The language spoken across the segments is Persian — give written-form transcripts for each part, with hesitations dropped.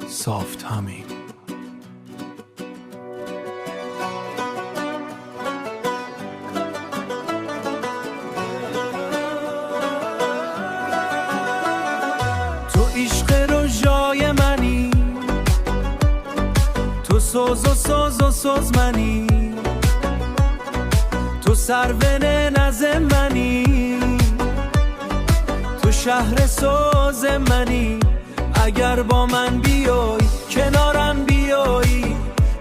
soft humming. تو عشق رو جای منی، تو سوز منی، تو سرون نز منی، تو شهر سوز منی. اگر با من بیای، کنارم بیای،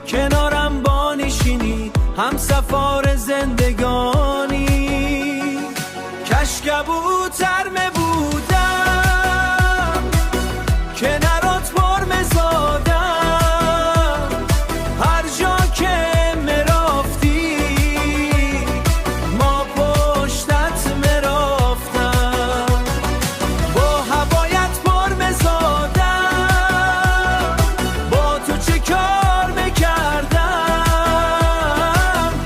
کنارم بانشینی، هم سفار زندگانی. کاش کبوتر بودم، کنارت پر مزادم، هر جا که مرافتی ما پشتت مرفتم. با هوایت پر مزادم، با تو چه کار میکردم،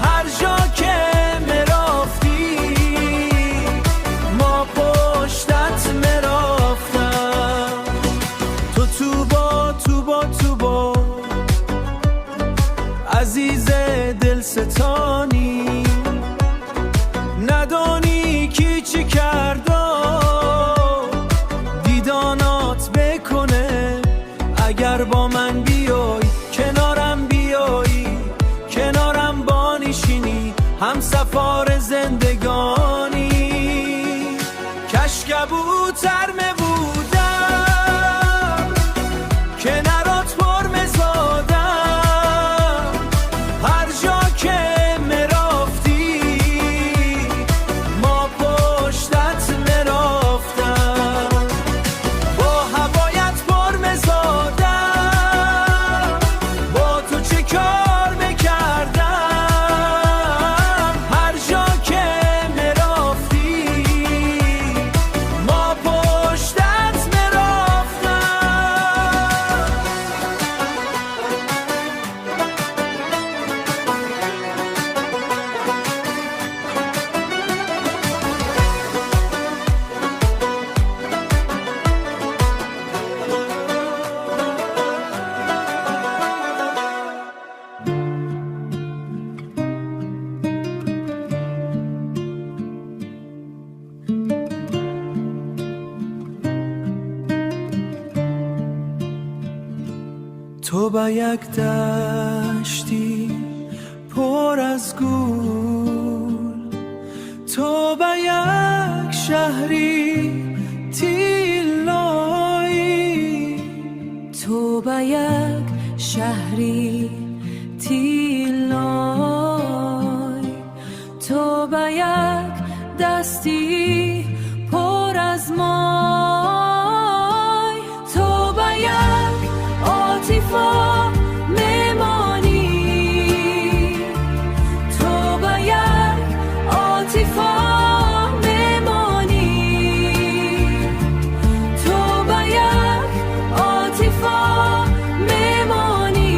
هر جا که مرافتی ما پشتت مرفتم. تو تو با عزیز دلستانی، ندانی کی چی کرده دیدانات بکنه. اگر با من بیای، کنارم بیای، کنارم بانشینی، هم سفار زندگانی. کاش کبوتر بودم، کنارت پر مزادم، هر جا که مرافتی ما پشتت مرفتم. با هوایت پر مزادم، با تو چه کار میکردم، هر جا که مرافتی ما پشتت مرفتم. تو با یک دشتی پر از گل، تو با یک شهری تیلایی، تو با یک شهری تیلای، تو با یک دستی پر از مای، تو با یک عاطفه میمانی، تو با یک عاطفه میمانی، تو با یک عاطفه میمانی،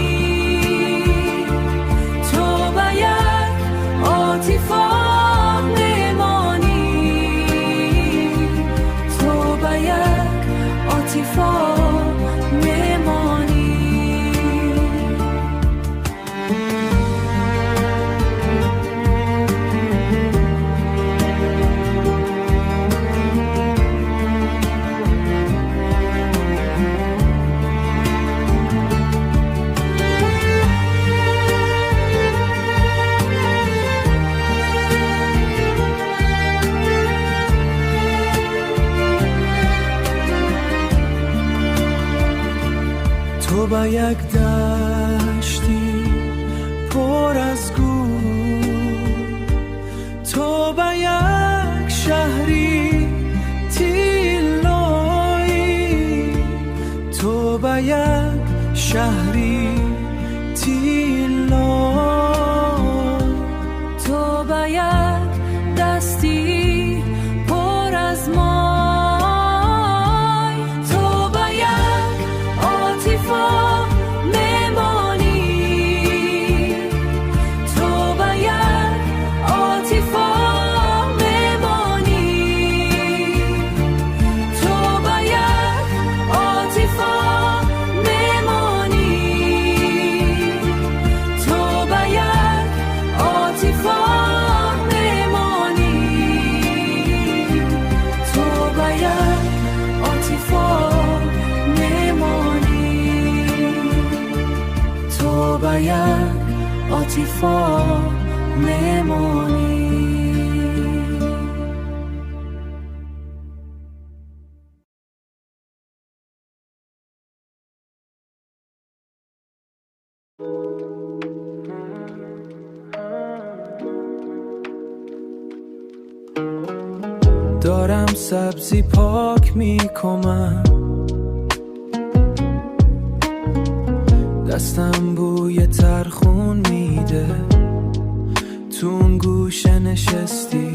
تو با یک عاطفه میمانی، تو با یک عاطفه تو با یک دشتی پر از گل، تو با یک شهری تیلایی، تو با یک شهری تیلای، تو با یک دستی پر از مای، تو با یک عاطفه میمانی، تو با یک عاطفه میمانی، تو با یک عاطفه میمانی. باید عاطفا نمانی. دارم سبزی پاک میکنم، دستم بوی ترخون میده، تو اون گوشه نشستی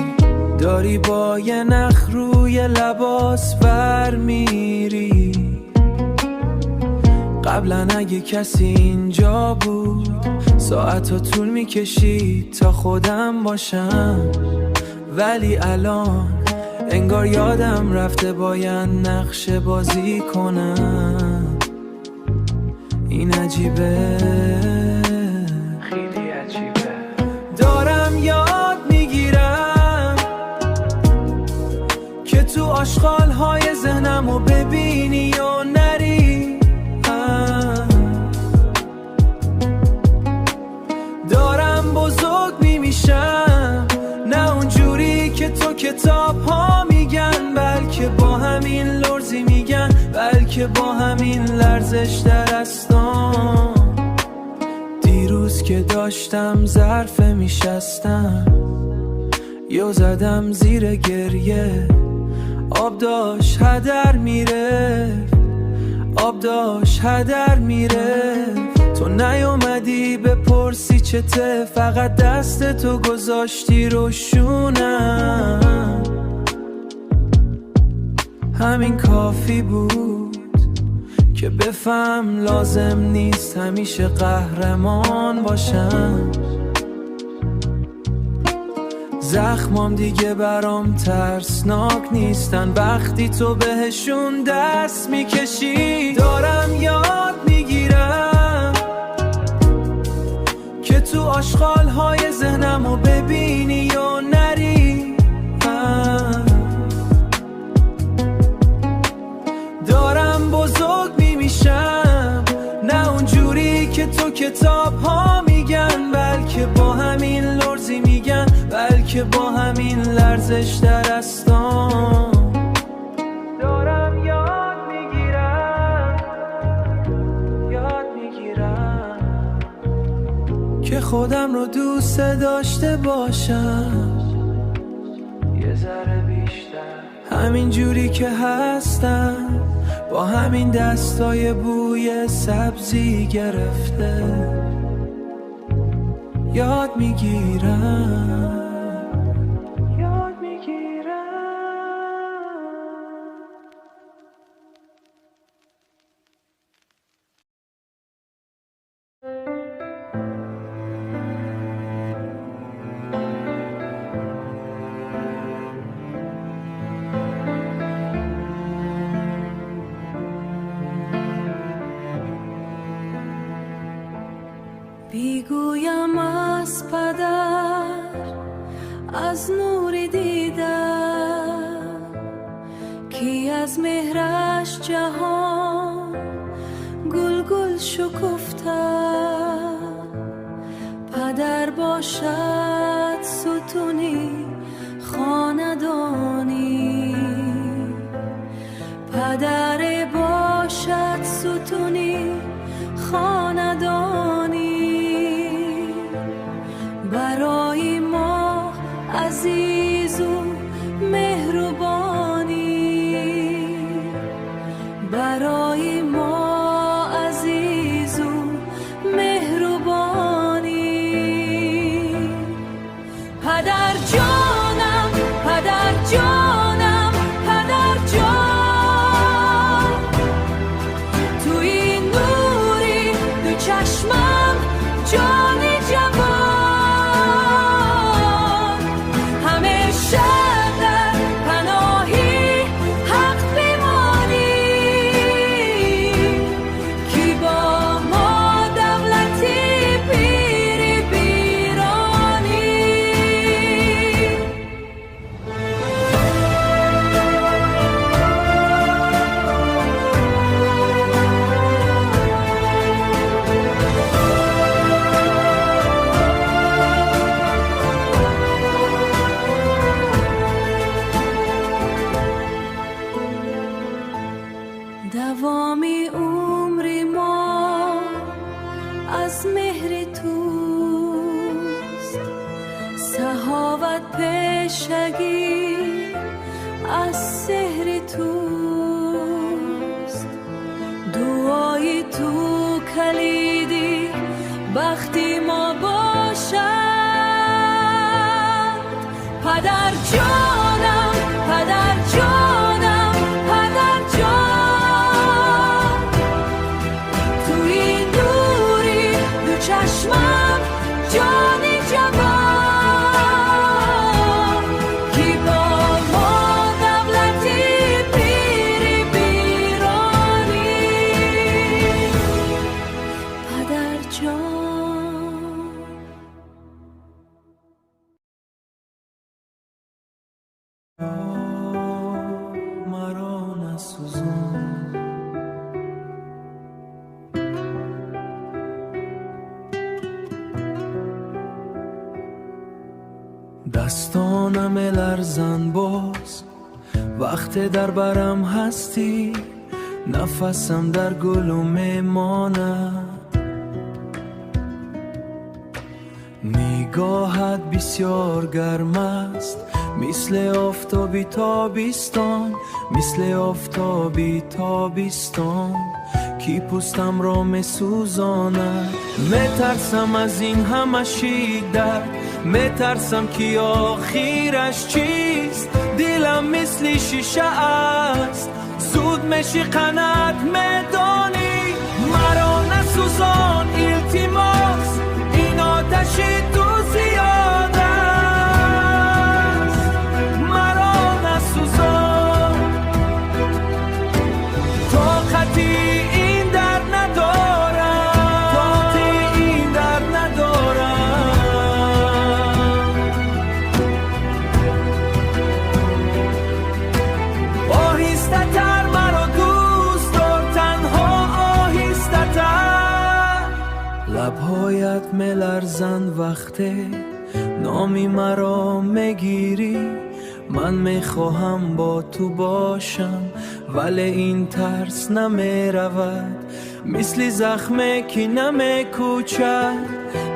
داری با یه نخ روی لباس بر میری. قبلا اگه کسی اینجا بود ساعتا طول میکشید تا خودم باشم، ولی الان انگار یادم رفته باید نقشه بازی کنم. این عجیبه، خیلی عجیبه. دارم یاد میگیرم که تو آشغال‌های ذهنمو ببینی و نری. دارم بزرگ میمیشم، نه اونجوری که تو کتاب ها میگن، بلکه با همین لرزی میگن، بلکه با همین لرزش در دستام. دیروز که داشتم ظرف میشستم یو زدم زیر گریه، آب داشت هدر میره، آب داشت هدر میره. تو نیومدی بپرسی چته، فقط دست تو گذاشتی روشونم. همین کافی بود که بفهم لازم نیست همیشه قهرمان باشم. زخمام دیگه برام ترسناک نیستن وقتی تو بهشون دست میکشی. دارم یاد میگیرم که تو آشغال‌های ذهنمو ببینی و نری. دارم بزرگ میمیشم، نه اونجوری که تو کتاب ها میگن، بلکه با همین لرزی میگن، بلکه با همین لرزش در دستام. دارم یاد میگیرم که خودم رو دوست داشته باشم یه ذره بیشتر، همین جوری که هستم، با همین دستای بوی سبزی گرفته. یاد میگیرم. بیگویم از پدر، از نوری دیدم کی از مهرش جهان گل گل شکفتم. پدر باشد ستونی خاندانی، پدر باشد ستونی خاندانی. برای ما عزیز و مهربانی، برای ما عزیز و مهربانی. پدر جانم، پدر جانم، پدر جان، توی نوری دو چشمم همیشگی از سحر توست، دعای تو کلیدی وقتی ما باشد. پدر جانم، پدر جانم، پدر جان، تو این دوری دو چشمم جانی جوان، کی با ما دولتی پیری بیرانی. پدر جان، مرا نسوزان، دستانم لرزن باز وقت در برم هستی، نفسم در گلوم میماند، نگاهت بسیار گرم است، مثل آفتابی تابستان، مثل آفتابی تابستان، کی پوستم را میسوزاند. میترسم از این همه شیدت، میترسم که آخرش چیست، دلم مثل شیشه است، زود میشکند میدانی. مرا نسوزان التماس، این آتش تو زیاد است، مرا نسوزان، طاقتی این در ندارم، طاقتی این در ندارم. آهسته تر مرا دوست دار، تنها آهسته تر. لبهایت میلرزند وقتی نامی مرا میگیری، من میخواهم با تو باشم ولی این ترس نمیرود، مثل زخمی که نمیکوچد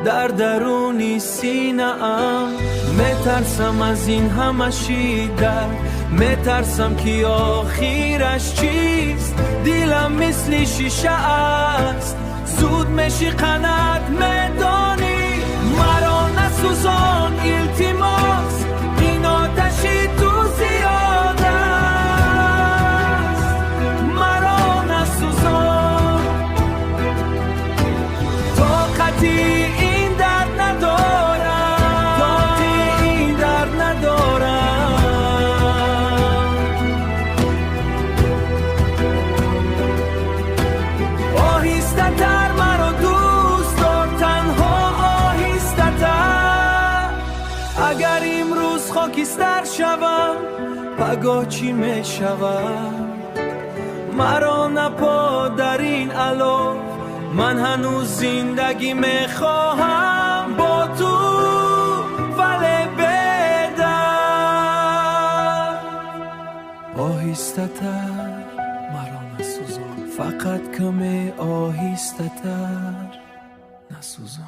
در درونی سینه ام. میترسم از این همه شیدت، میترسم که آخرش چیست، دلم مثل شیشه است، زود میشکند میدانی. مرا نسوزان التماس، این آتش تو زیاد است، مرا نسوزان، طاقتی این در ندارم، طاقتی این در ندارم. آهسته تر مرا دوست دار، تنها آهسته تر. اگر امروز خاکستر شوم پگاه چی می شود، مرا نپا در این علاف، من هنوز زندگی می خواهم با تو ولی بدر. آهسته تر مرا نسوزان، فقط کمی آهسته تر نسوزان.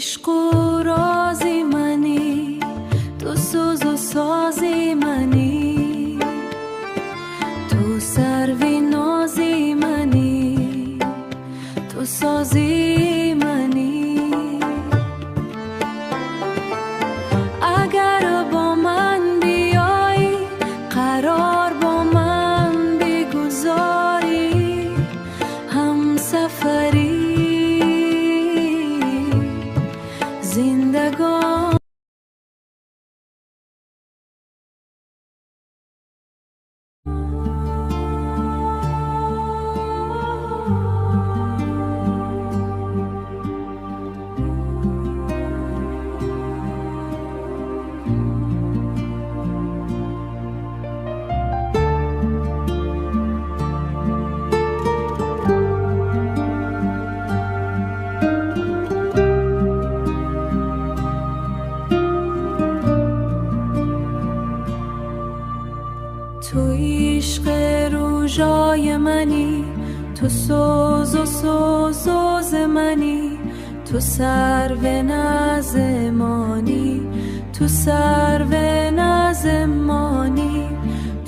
عشق و رازی منی، تو سوز و سازی منی، تو سروی نازی منی، تو سازی منی. اگر با من بیایی، قرار با من بگذاری، هم سفری زندگان. تو عشق روژای منی، تو سوز و سوز منی، تو سرو نازمانی، تو سرو نازمانی،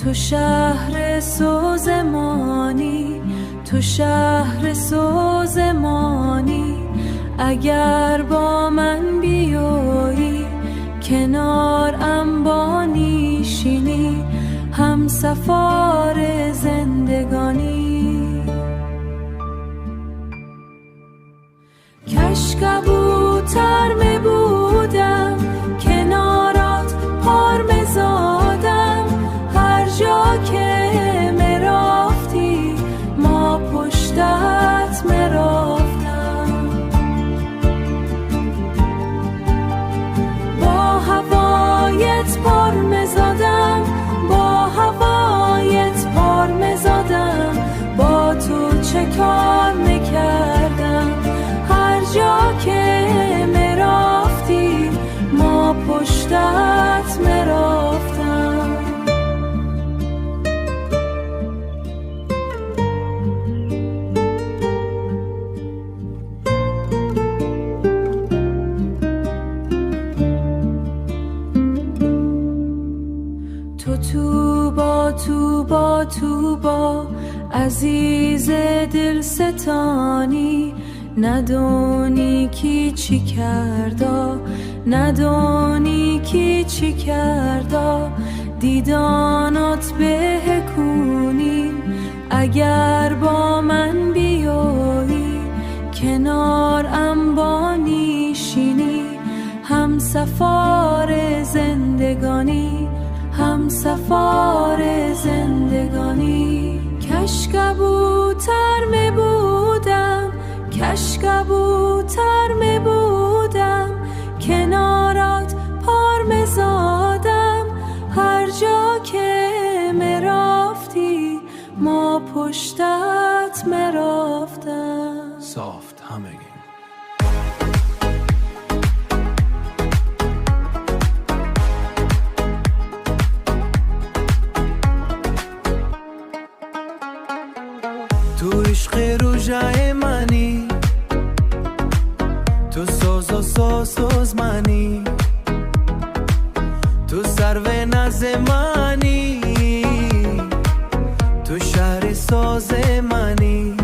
تو شهر سوزمانی، تو شهر سوزمانی. اگر با من بیایی، کنارم با نشینی، هم سفار زندگانی. کاش کبوتر می بودم، کنارات پر می زادم، هر جا که می رفتی ما پشتت می رفتم. با هوایت پر می زادم، با هوایت پر می زادم، با تو چه کار می کردم، هر جا که می رفتی ما پشتت می رفتم. تو با عزیز دل ستانی، ندانی کی چی کردا، ندانی کی چی کردا، دیدانات بهکونی. اگر با من بیایی، کنارم با نشینی، هم سفار زندگانی، هم سفار زندگانی. کاش کبوتر می بودم، کاش کبوتر می بودم، کنارات پر می زادم، هر جا که می رفتی ما پشتت می رفتم. Soft humming. تو عشق روژای منی، تو سوز و سوز منی، تو سرو نازمانی، تو شهر سوز منی.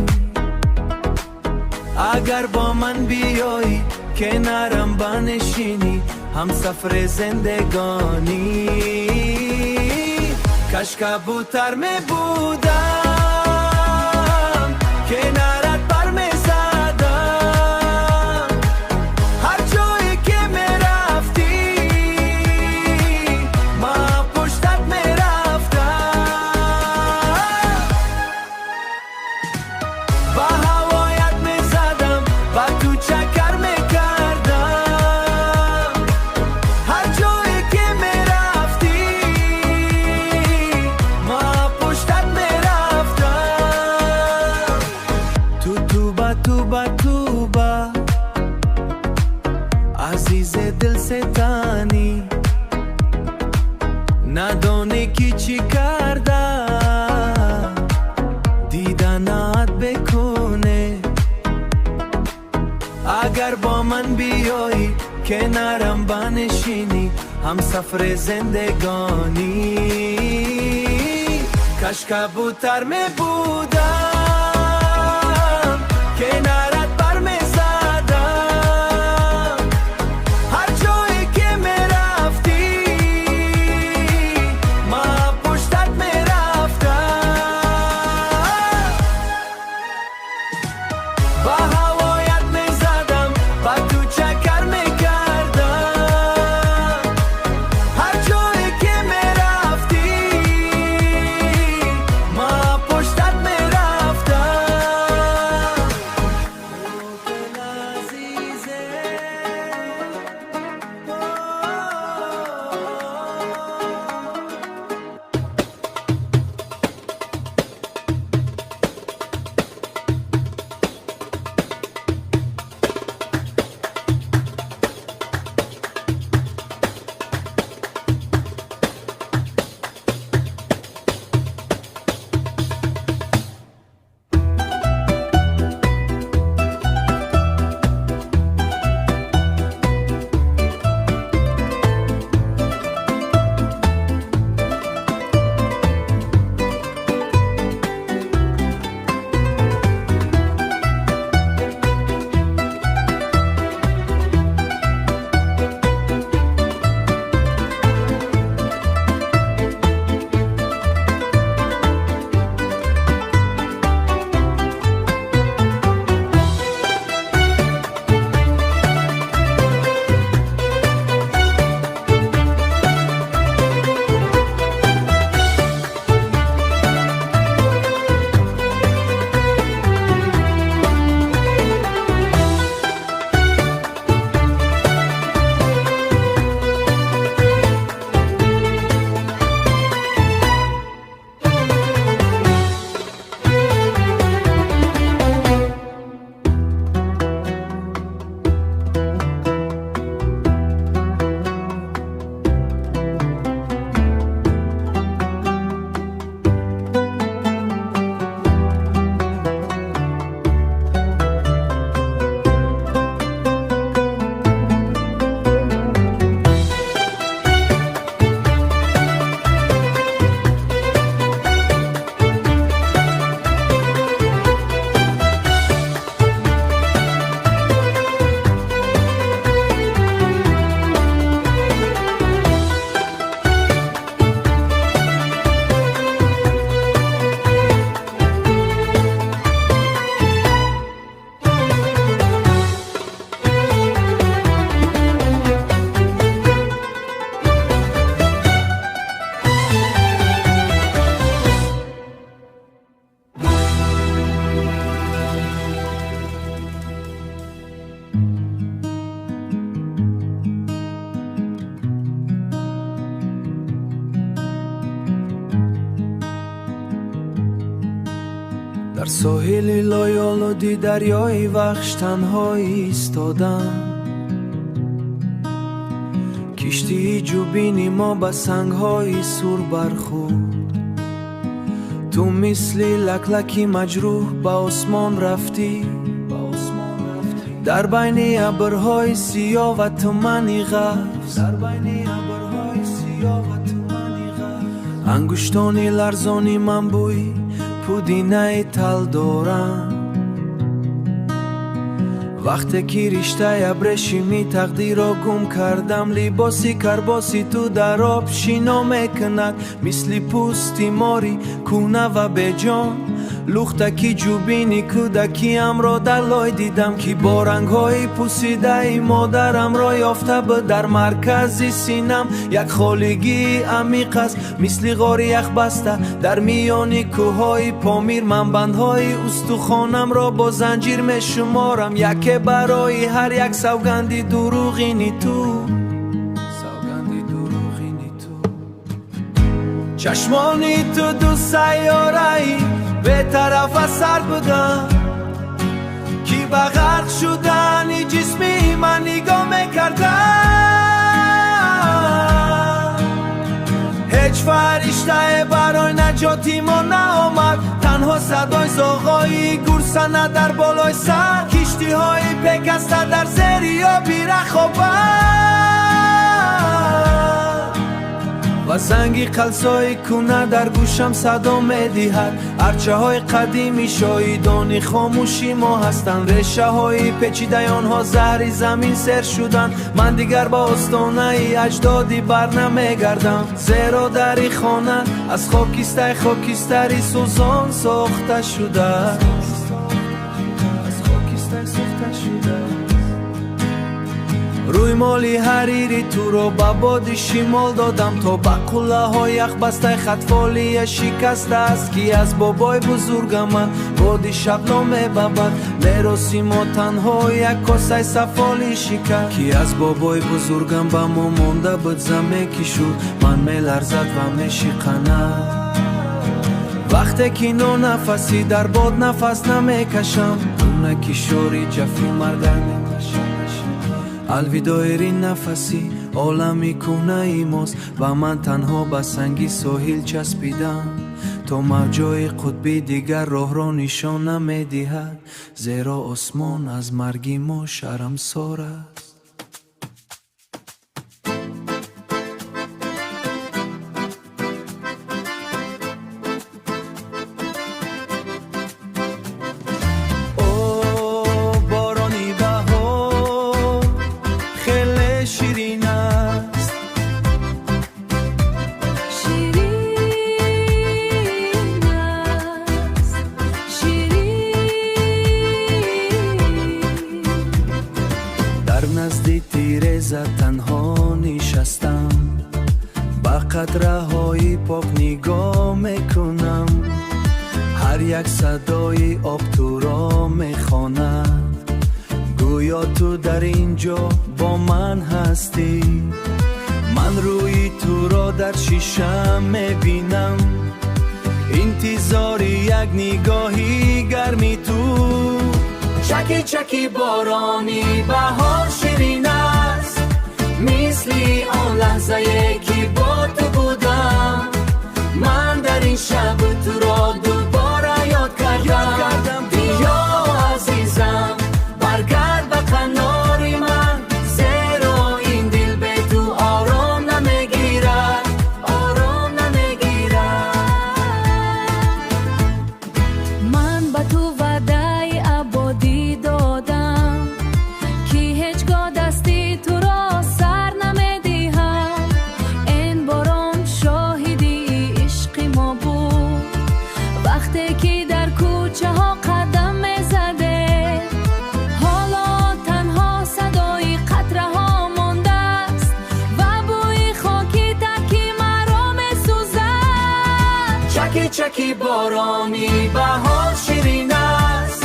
اگر با من بیایی، کنارم بنشینی، هم سفر زندگانی. کاش کبوتر می بودم، کنارت پر می زدم، هر جایی که می رفتی ما پشتت می رفتم. با هوایت می زدم، با تو چکر می کردم، هر جایی که می رفتی ما پشتت می رفتم. اگر با من بیایی کنارم بنشینی هم سفر زندگانی کاش کبوتر می بودم کنارت بر می زدم هر جایی که می رفتی ما پشتت می رفتم با هوایت می زدم با تو چکر می کردم هر جایی که می رفتی ما پشتت می رفتم دل عزیزه در ساحلی لایالودی دریای وخش تنهایی ایستادم کشتی جوبینی ما با سنگهای سور برخورد تو مثلی لکلکی مجروح با آسمان رفتی در بین ابرهای سیاه و تمنی غفص انگشتانی لرزانی من بوی پودینه تل دارم وقتی که رشته ابریشمی تقدیر را گم کردم لباسی کرباسی تو در آب شینا میکند مثل پوستی ماری کونه و بجان لختکی جوبینی کودکیم را در لای دیدم که با رنگهای پوسیده ای مادرم را یافته بود در مرکز سینم یک خالگی عمیق است مثل غار یخ بسته در میان کوههای پامیر من بندهای استخوانم را با زنجیر می شمارم یک برای هر یک سوگندی دروغینی تو چشمانی تو دو سیاره‌ای به طرف سر بودن کی به غرق شدنی جسمی من نگاه میکردن هیچ فرشته برای نجاتی ما نآمد تنها صدای زاغایی گرسنه در بالای سر کشتی های پیکسته در زیر و بیرخوبه و زنگی قلسای کنه در گوشم صدا میدهد ارچه های قدیمی شاهدانی خاموشی ما هستن رشه های پیچیده آنها زهر زمین سر شدن من دیگر با استانه اجدادی بر نمیگردم زیرا دری خانه از خاکستری سوزان ساخته شده است روی مالی حریری تو رو با بادی شمال دادم تا با قله های یخ بسته خطفالی شکسته است کی از بابای بزرگم بادی شبنامه ببد میراسی ما تنها یک کاسه سفالی شکست کی از بابای بزرگم با ما مونده بود زمه کی شد من میلرزد و میشکنه وقتی که نو نفسی در باد نفس نمیکشم دونه کشوری جفی مردن الوداعی نفسی عالمی کنه ایماست و من تنها به سنگی ساحل چسبیدم تا موجای قطبی دیگر راه را نشان نمیدهد زیرا آسمان از مرگی ما شرمسار است نزدی تیرزه تنها نشستم با قطره های پاک نگاه میکنم هر یک صدای آب تو را میخواند گویا تو در اینجا با من هستی من روی تو را در شیشه میبینم انتظار یک نگاهی گرمی تو چکی چکی بارانی بهار شیرین است مثلی آن لحظه که با تو بودم من در این شب تو را دوباره یاد کردم بیا عزیزم برگرد به کنار من زیرا این دل به تو آرام نمیگیرد من به تو وعده ابدی دادم که هیچگاه دستی تو را سر نمیدهم این باران شاهدی عشق ما بود وقتی که در کوچه ها قدم میزده حالا تنها صدای قطره ها مانده است و بوی خاکی تکی مرا میسوزد چکی چکی بارانی بهار شیرین است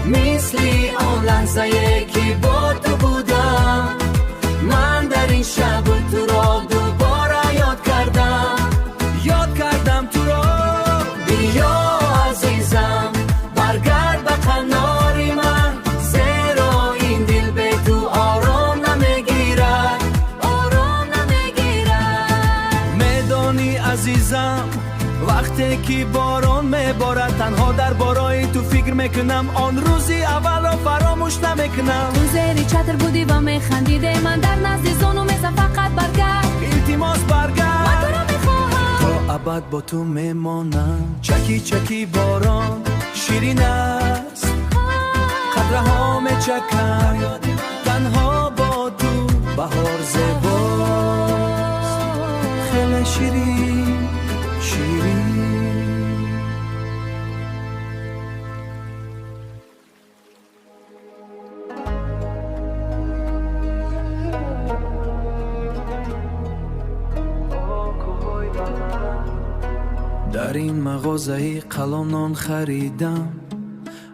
مثلی آن لحظه که با تو بودم من در این شب تو را دوباره یاد کردم تو را بیا عزیزم برگرد به کنار من زیرا این دل به تو آرام نمیگیرد میدانی عزیزم وقتی که باران میبارد تنها در بارای تو فکر میکنم آن روزی اول را فراموش نمیکنم تو زیر چتر بودی و میخندیده من در نزد زانو میزم فقط برگرد التماس برگرد من تو را میخواهم تا ابد با تو میمانم چکی چکی باران شیرین است قطره ها میچکم تنها با تو بهار زیباست خیلی شیرین در این مغازه قلانان خریدم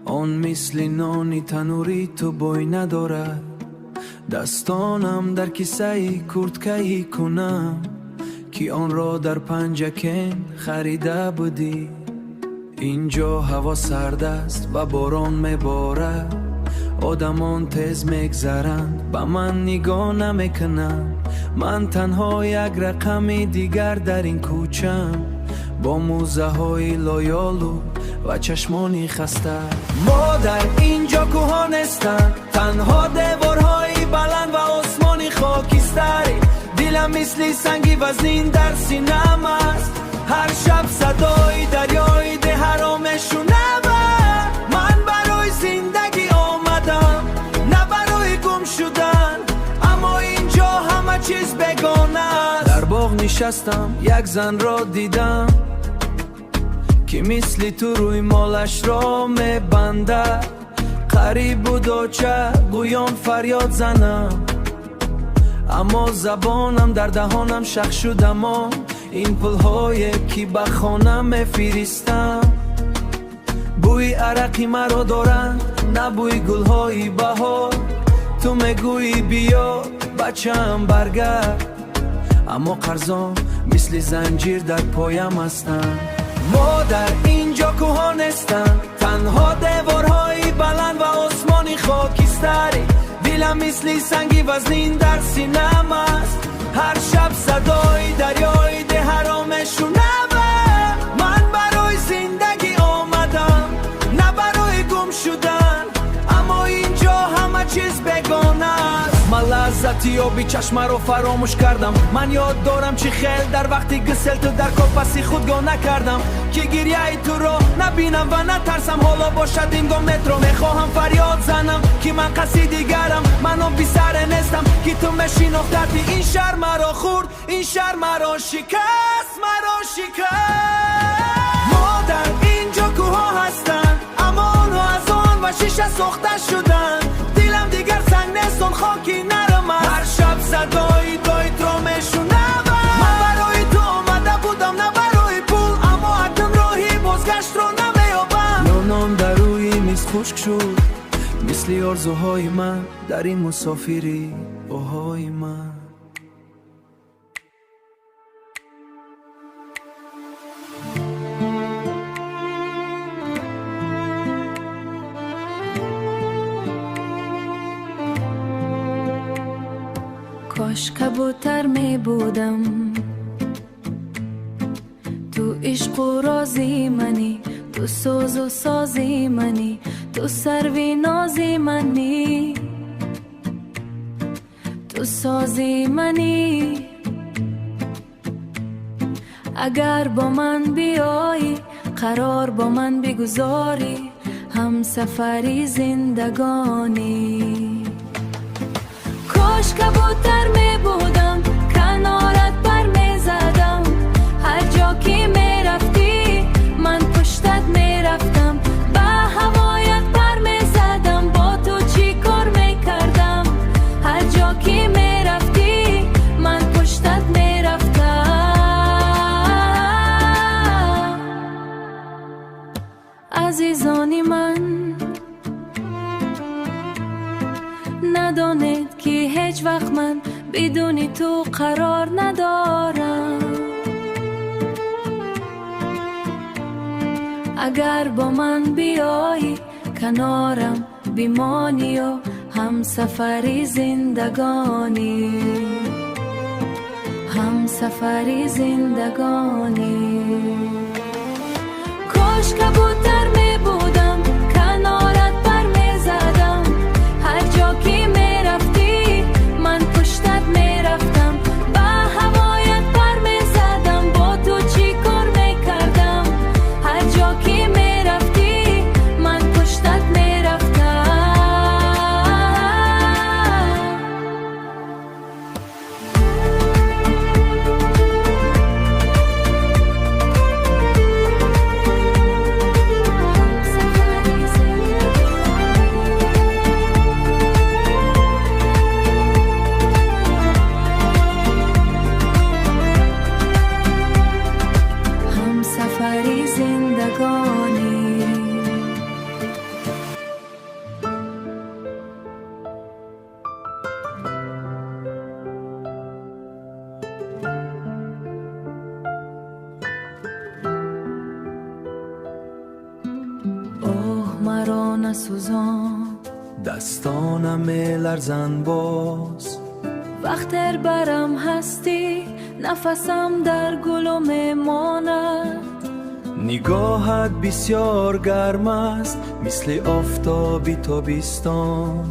آن مثل نانی تنوری تو بوی ندارد دستانم در کیسه کرتکه‌ای کنم که آن را در پنجکن خریده بودی اینجا هوا سرد است و باران میبارد آدمان تیز میگذرند با من نگاه نمیکنم من تنها یک رقم دیگر در این کوچم با موزه های لایالو و چشمانی خسته ما در اینجا کوها نیستن تنها دیوارهای بلند و آسمانی خاکستری. دلم مثل سنگی وزین در سینه‌ام است. هر شب صدای دریای ده حرامشونه. من برای زندگی آمدم، نه برای گم شدن، اما اینجا همه چیز بگانه است. در باغ نشستم، یک زن را دیدم که مثل تو روی مالش را میبنده. قریب بود و چه گویان فریاد زنم، اما زبانم در دهانم شخ شد. اما این پل‌های که به خانه میفرستم بوی عرقی مرا دارند، نه بوی گل‌های بهار. تو میگویی بیا بچم برگرد، اما قرضام مثل زنجیر در پایم هستند. ما در اینجا کوها نیستن، تنها دیوارهای بلند و آسمانی خاکستری. دلم مثل سنگی وزنین در سینه‌ام است. هر شب صدای دریای ده حرامشونه. من برای زندگی آمدم، نه برای گم شدن، اما اینجا همه چیز بگانه است. من لذتی آبی چشم رو فراموش کردم. من یاد دارم چی خیل در وقتی گسل تو در کافسی خودگاه نکردم که گریه تو رو نبینم و نترسم. حالا باشد این گام مترو میخواهم فریاد زنم که من کسی دیگرم، منو بی سر نیستم که تو مشیناختی. این شهر مرا خورد، این شهر مرا شکست، مرا شکست. ما در اینجا کوها هستن، اما اونو از آن و شیشه ساخته شدن. دلم دیگر سنگ نیستون، خاکی نرم. هر شب صدای دای تو میشونم. من برای تو آمده بودم، نه برای پول، اما حتم راهی بازگشت رو نمیابم. نونم در روی میز خشک شد، مثل آرزوهای من در این مسافری اوهای من. کاش کبوتر می بودم تو عشق و رازی منی، تو سوز و سازی منی، تو سروی نازی منی، تو سازی منی. اگر با من بیایی، قرار با من بگذاری، هم سفری زندگانی. کاش کبوتر می بودم، کنارت پر می زدم. هر جا که می رفتی من پشتت می رفتم. به هوایت پر می زدم، با تو چی کار می کردم. هر جا که می رفتی من پشتت می رفتم. عزیزانی من ندانید که هیچ وقت من بدون تو قرار ندارم. اگر با من بیایی، کنارم بیمانی و هم سفری زندگانی، هم سفری زندگانی. کاش کبوتر می بودم، کنارت پر می زدم. هر جا که می رفتی من پشتت می رفتم. به هوایت پر می زدم، با تو چی کار می کردم. هر جا که می رفتی من پشتت می رفتم. مرا نسوزان، دستانم میلرزن باز. وقت برم هستی، نفسم در گلو میماند. نگاهت بسیار گرم است، مثل آفتابی تابستان.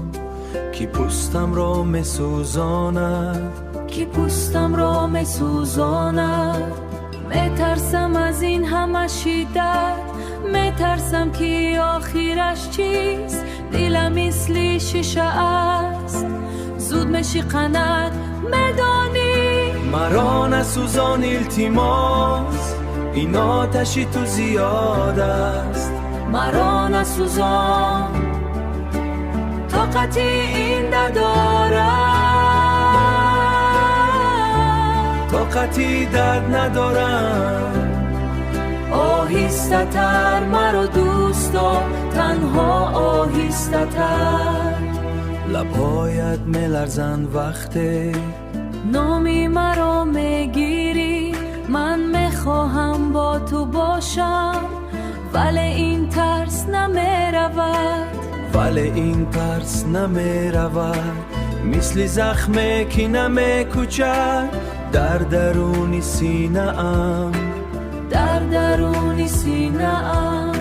کی پوستم را میسوزاند که پوستم را میسوزاند میترسم از این همه شدت میترسم که آخرش چیست دلم مثل شیشه است زود میشکند میدانی مرا نسوزان التماس این آتشی تو زیاد است مرا نسوزان طاقتی این ندارم طاقتی درد ندارم آهسته تر مرا دوست دار تنها آهسته تر لبهایت میلرزند وقتی نامی مرا میگیری من میخواهم با تو باشم ولی این ترس نمیرود ولی این ترس نمیرود مثل زخمی که نمیکوچد در درون سینه ام در درون سینه ام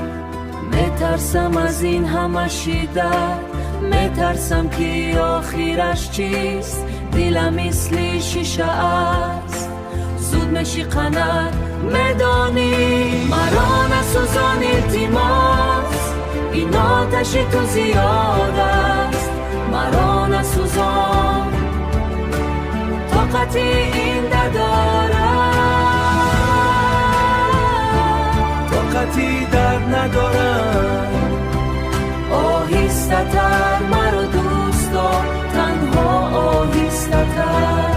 میترسم از این همه شدت میترسم که آخرش چیست دلم مثل شیشه است زود میشکند میدانی مرا نسوزان التماس این آتش تو زیاد است مرا نسوزان طاقتی این ندارم طاقتی درد ندارم آهسته تر مرا دوست دار تنها آهسته تر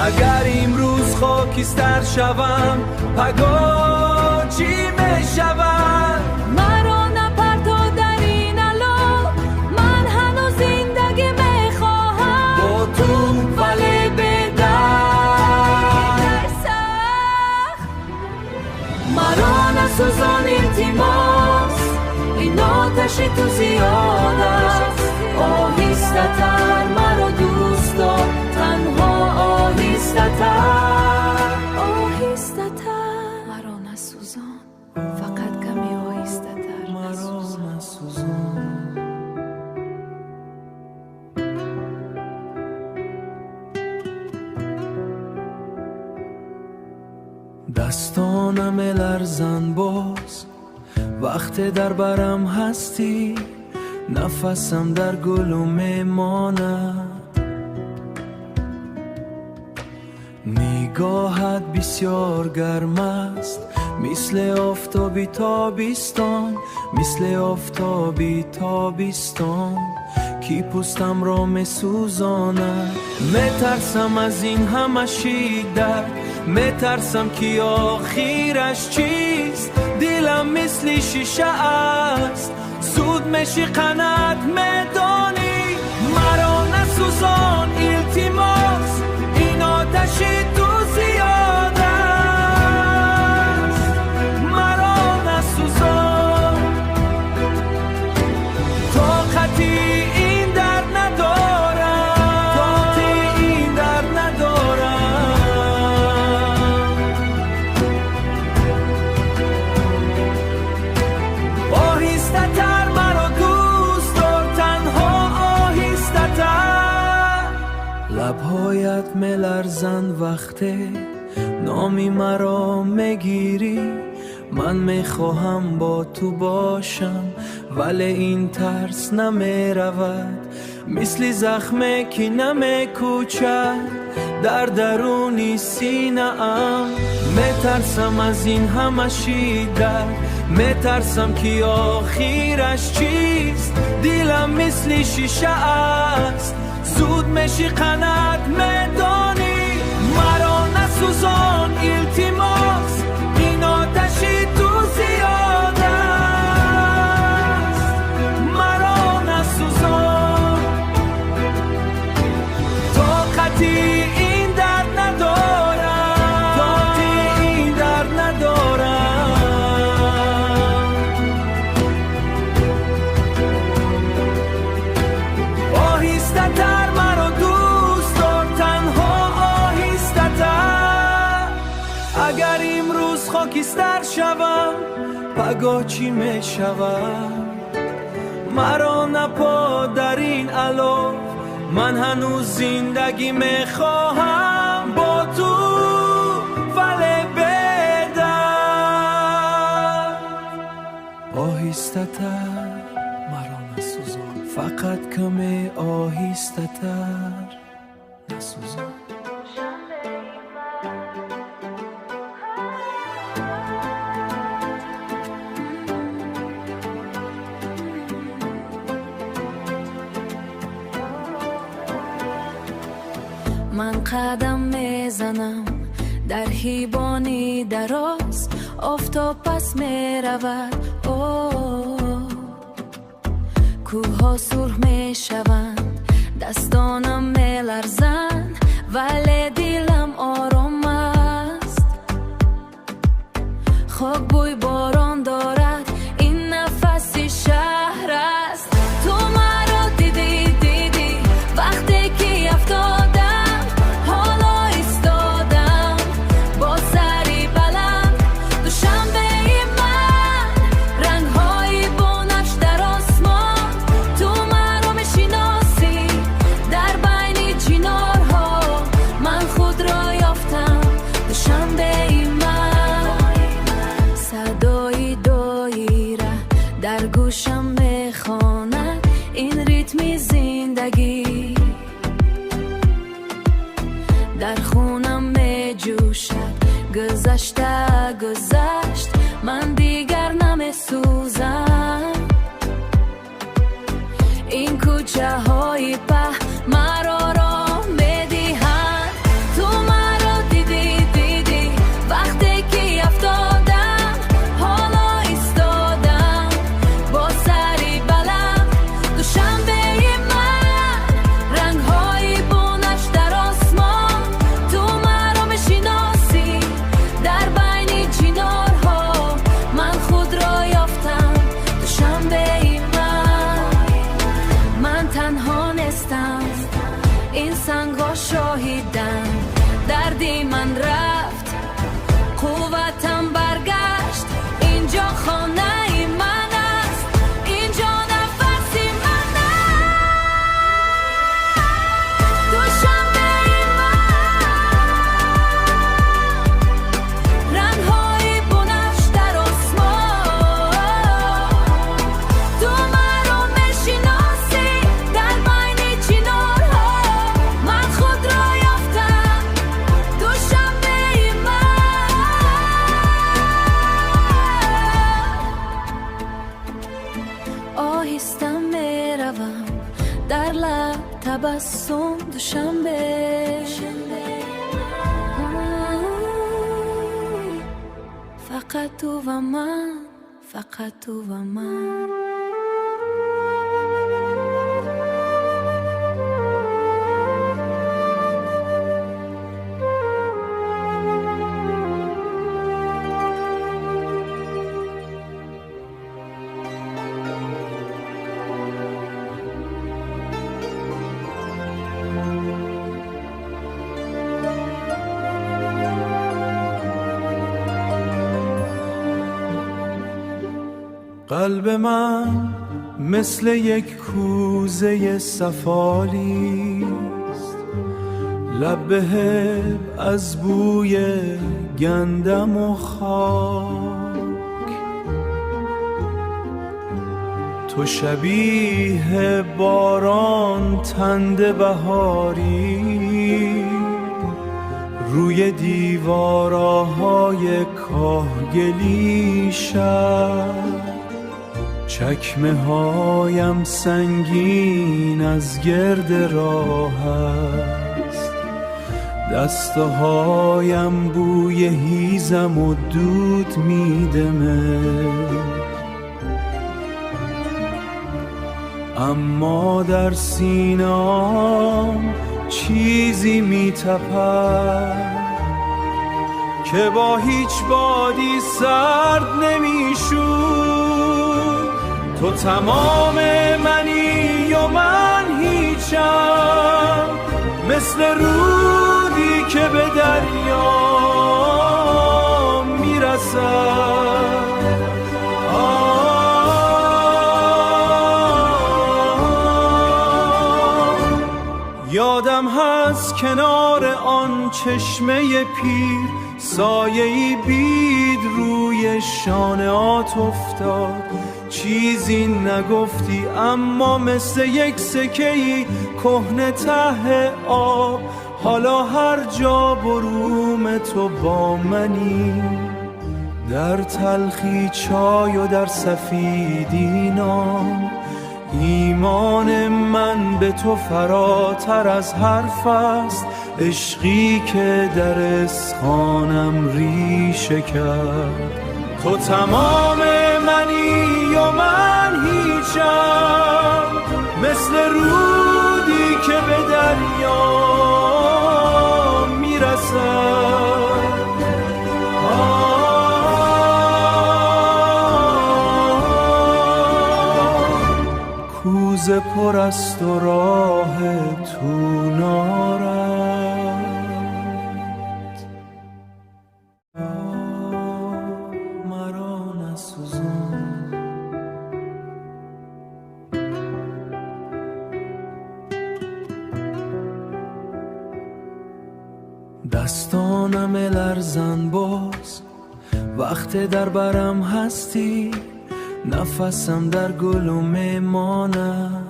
اگر امروز خاکستر شوم پگاه چی میشود مرا نپرتو در این الو من هنوز زندگی میخواهم با تو ولی بدرد مرا نسوزان التماس این آتش تو زیاد است آهسته تر مرا دوست دار تنها آهسته تر آهسته تر مرا نسوزان فقط کمی آهسته تر مرا نسوزان دستانم لرزن باز وقت در برم هستی نفسم در گلو میماند نگاهت بسیار گرم است مثل آفتابی تابستان مثل آفتابی تابستان کی پوستم را میسوزاند میترسم از این همه شدت میترسم که آخرش چیست دلم مثل شیشه است زود میشکند میدانی مرا نسوزان التماس این آتشی تو زیاد است مرا نسوزان طاقتی این در ندارم طاقتی این در ندارم آهسته تر مرا دوست دار تنها آهسته تر لبهایت میلرزند وقتی نامی مرا میگیری من میخواهم با تو باشم ولی این ترس نمیرود مثل زخمی که نمیکوچد در درون سینه ام میترسم از این همه شدت میترسم که آخرش چیست دلم مثل شیشه است زود میشکند میدانی مرا نسوزان التماس این آتشی تو زیاد است مرا نسوزان طاقتی این درد ندارم طاقتی این درد ندارم آهسته تر مرا دوست دار تنها آهسته تر اگر امروز خاکستر شوم پگاه چی میشود مرا نپا در این علو. من هنوز زندگی میخواهم با تو، ولی بدر آهسته تر مرا نسوزان، فقط کمی آهسته تر نسوزان. من قدم میزنم در هیبانی دراز، آفتاب پس میرود، کوها سرخ میشوند، دستانم میلرزند، ولی دلم آرام است. خاک بوی باران دارد، این نفسی شهر است. تو مرا دیدی وقتی که افتادم، حالا ایستادم با سری بلند. دوشنبه من رنگ‌های بنفش در آسمان، تو مرا میشناسی در بین چنارها، من خود را یافتم. دوشنبه من صدای دایره در گوشم میخواند، این ریتم زندگی در خونم میجوشد. گذشت من دیگر نمیسوزم. این کوچه های په مرا راه میدهند. تو مرا دیدی وقتی که افتادم، حالا ایستادم با سری بلند. دوشنبه من رنگ‌های بنفش در آسمان، تو مرا میشناسی در بین چنارها، من خود را یافتم. دوشنبه من تنها نیستم، این سنگ‌ها شاهدن. دردی من رفت، قوتم برگشت. اینجا خانه من است، اینجا نفسی من است. دوشنبه من رنگ‌های بنفش در آسمان، تو مرا میشناسی در بین چنارها، من خود را یافتم. دوشنبه من آهسته میروم در لب تبسم. دوشنبه فقط تو و من، فقط تو و من. قلب من مثل یک کوزه سفالی است، لب به لب از بوی گندم و خاک. تو شبیه باران تنده بهاری، روی دیوارهای کاهگلی شب. چکمه هایم سنگین از گرد راه است، دسته هایم بوی هیزم و دود میدمه. اما در سینه‌ام چیزی میتپد که با هیچ بادی سرد نمیشود. تو تمام منی و من هیچم، مثل رودی که به دریا میرسد. یادم هست کنار آن چشمه پیر سایه‌ای بید روی شانه‌ات افتاد. چیزی نگفتی اما مثل یک سکه‌ای کهنه ته آب، حالا هر جا بروم تو با منی. در تلخی چای و در سفیدی نان، ایمان من به تو فراتر از حرف است. عشقی که در اسخانم ریشه کرد. تو تمام منی و من هیچم، مثل رودی که به دریا میرسد. کوزه پر است و راه تو نارد. مرا نسوزان، دستانم لرزن باز وقت در برم هستی. نفسم در گلومه ماند،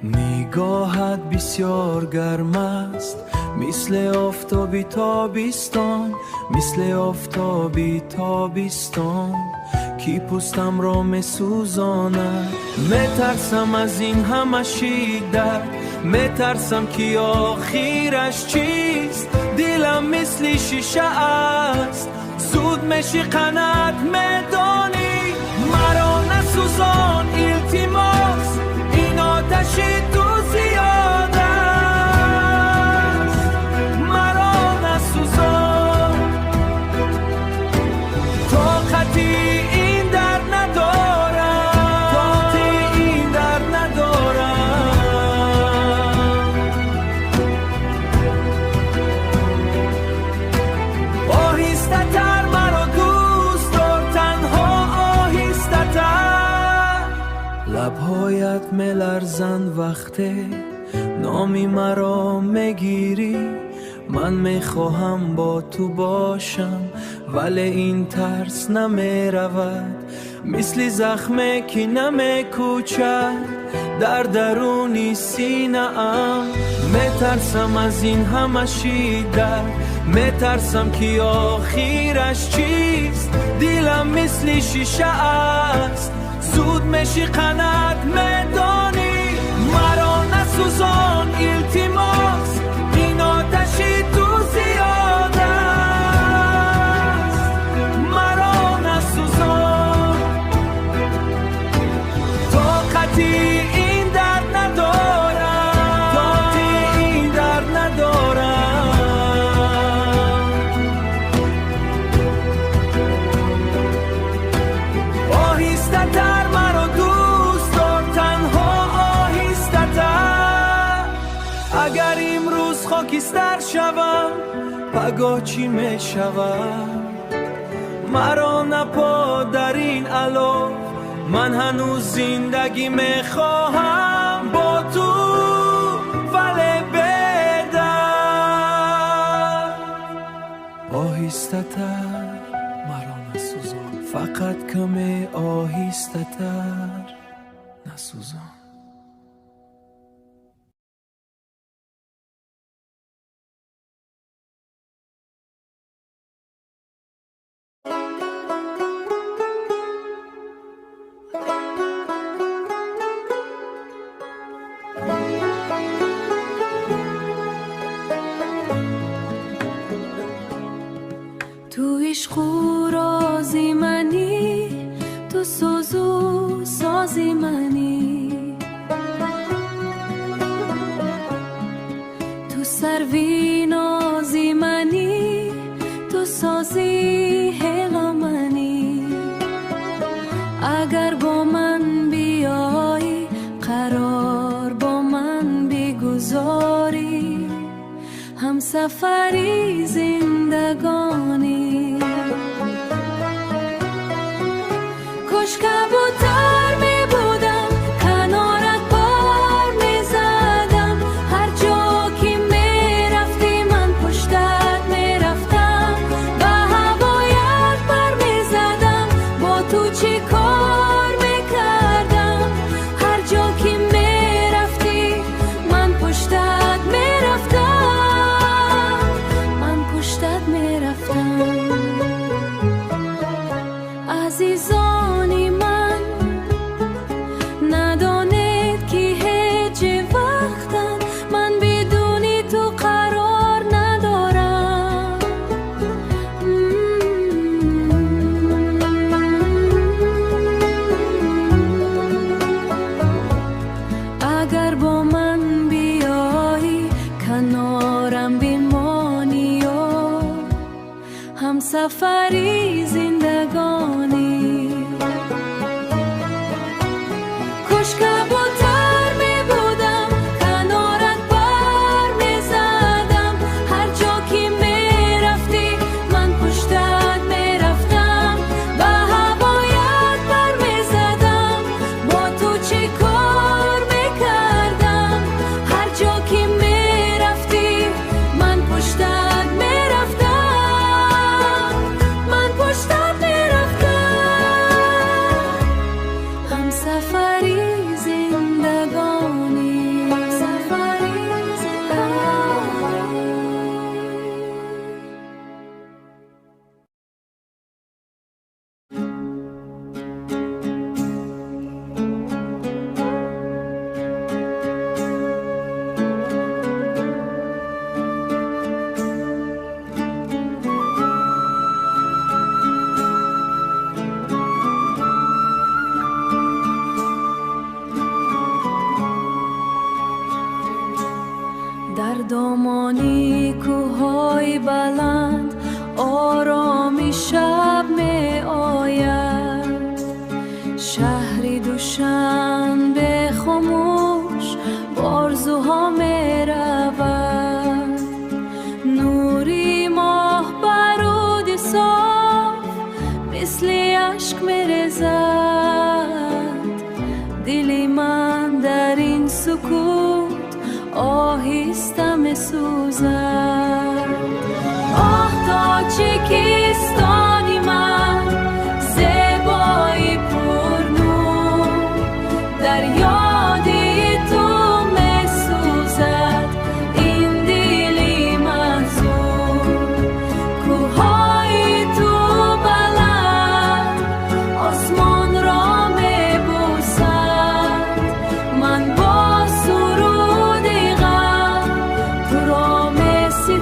نگاهت بسیار گرم است، مثل آفتابی تابستان، مثل آفتابی تابستان کی پوستم را میسوزاند. میترسم از این همه شیدت، میترسم که آخرش چیست. دلم مثل شیشه است، زود میشی قنات میدانی. مرا نسوزان التماس، این آتشی تو زیاد است. مرا نسوزان، طاقتی این در ندارم، طاقتی این در ندارم. آهسته تر مرا دوست دار، تنها آهسته تر. لبهایت میلرزند وقتی نامی مرا میگیری. من میخواهم با تو باشم ولی این ترس نمیرود، مثل زخمی که نمیکوچد در درونی سینه ام. میترسم از این همه شیدت، میترسم که آخرش چیست. دلم مثل شیشه است، زود میشی قنات میدانی. مرا نسوزان التماس، این آتشی تو زیاد است. مرا نسوزان، طاقتی این در ندارم، طاقتی این در ندارم. آهسته تر مرا دوست دار، تنها آهسته تر. اگر امروز خاکستر شوم پگاه چی می شود؟ مرا نپا در این الاف، من هنوز زندگی می خواهم با تو ولی بدر. آهسته تر مرا نسوزان، فقط کمی آهسته تر نسوزان. تو عشق و رازی منی، تو ساز و سازی منی. تو سروی نازی منی، تو سازی هلا منی. اگر با من بیایی قرار با من بگذاری، هم سفری زندگانی. کاش کبوتر می بودم کنارت با همسفری زندگانی کاش کبوتر می بودم کنارت پر می زدم هر جا که می رفتی من پشتت می رفتم به هوایت پر می زدم با تو چه کار می کردم هر جا که می رفتی من پشتت می رفتم من پشتت می رفتم همسفری زندگانی همسفری زندگانی در دامانی کوههای بلند آرامی شب می آید شهری دوشنبه خاموش بارزوها می رود نوری ماه برود صاف مثل اشک می ریزد دلی من در این سکوت آهسته می سوزد آه تا چکستانی من زیبایی پرنور در یادی تو می سوزد این دلی منظور کوههای تو بلند آسمان را می بوسد من با سرودی غم تو را می ستایم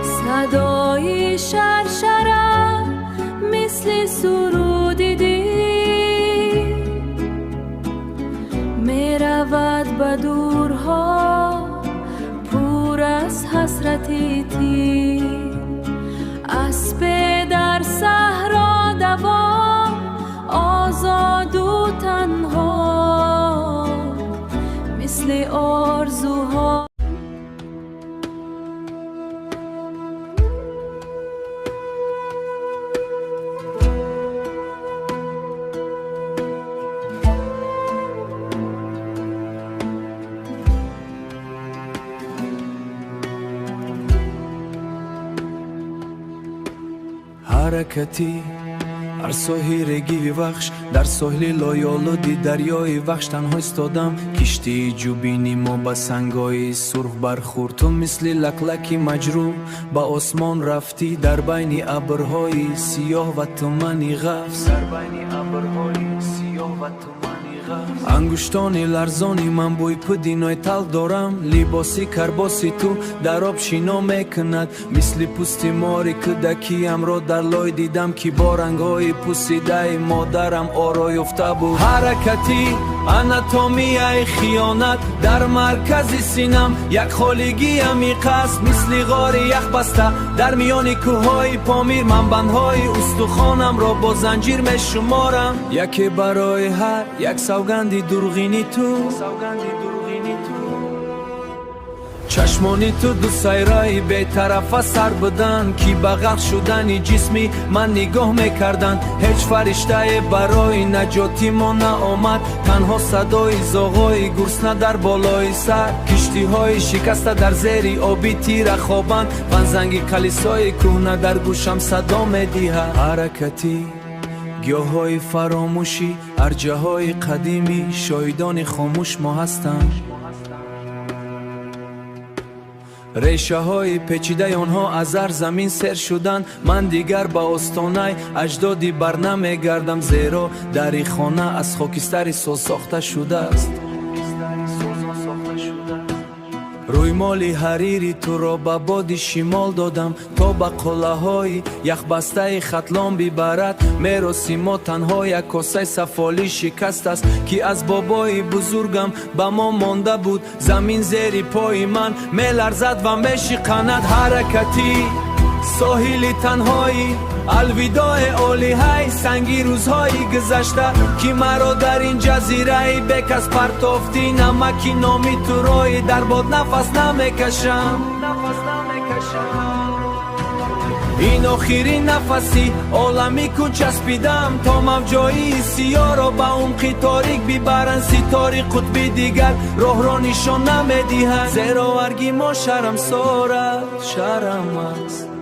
صدای شرشره مثل سرودی دی می رود به دورها پر از حسرتی تی اسب در صحرا دوان آزاد و تنها مثل آرزوها حرکتی هر ساحرگی وحش در ساحل لایالودی دریای وحش تنها استادم کشتی جوبینی ما با سنگای سرخ برخورد تو مثل لکلکی مجروح با آسمان رفتی در بین ابرهای سیاه و تمنی غفص انگشتان لرزانی من بوی پدینای تل دارم لباسی کرباسی تو در آب شینا میکند مثل پوستی ماری کودکیم را در لای دیدم که با رنگهای پوسیده مادرم آرای افته بود حرکتی اناتومیای خیانت در مرکز سینم یک خالگی عمیق است مثل غار یخ بسته در میان کوههای پامیر من بندهای استخوانم را با زنجیر می شمارم یکی برای هر یک سوگندی دروغینی تو چشمانی تو دو سیرای بی‌طرفه سر بدن کی بغل شدنی جسمی من نگاه میکردن هیچ فرشته برای نجاتی ما نآمد تنها صدای زاغای گرسنه در بالای سر کشتی های شکسته در زیر آبی تیر خوابند ونزنگی کلیسای کهنه در گوشم صدا میدهد حرکتی گیاهای فراموشی ارجه های قدیمی شاهدان خاموش ما هستند ریشه های پیچیده آنها از هر زمین سر شدن من دیگر با آستانه اجدادی بر نمیگردم زیرا در این خانه از خاکستری ساز ساخته شده است روی مولی حریری تو رو با بادی شمال دادم تا با قله‌های یخ بسته خطلان ببرد میراثی ما تنها یک کاسه سفالی شکست است که از بابای بزرگم با ما مانده بود. زمین زیر پای من میلرزد و میشکند حرکتی ساحلی تنهایی الوداع عالی های سنگی روزهای گذشته که مرا در این جزیره بکس پرتافتی نمکی نامی تو روی در باد نفس نمیکشم این آخرین نفسی عالمی کن چسبیدم تا موجای سیاه را به عمق تاریک ببرن ستاره قطبی دیگر راه را نشان نمیدهند زیرا ورگی ما شرم سارد شرم است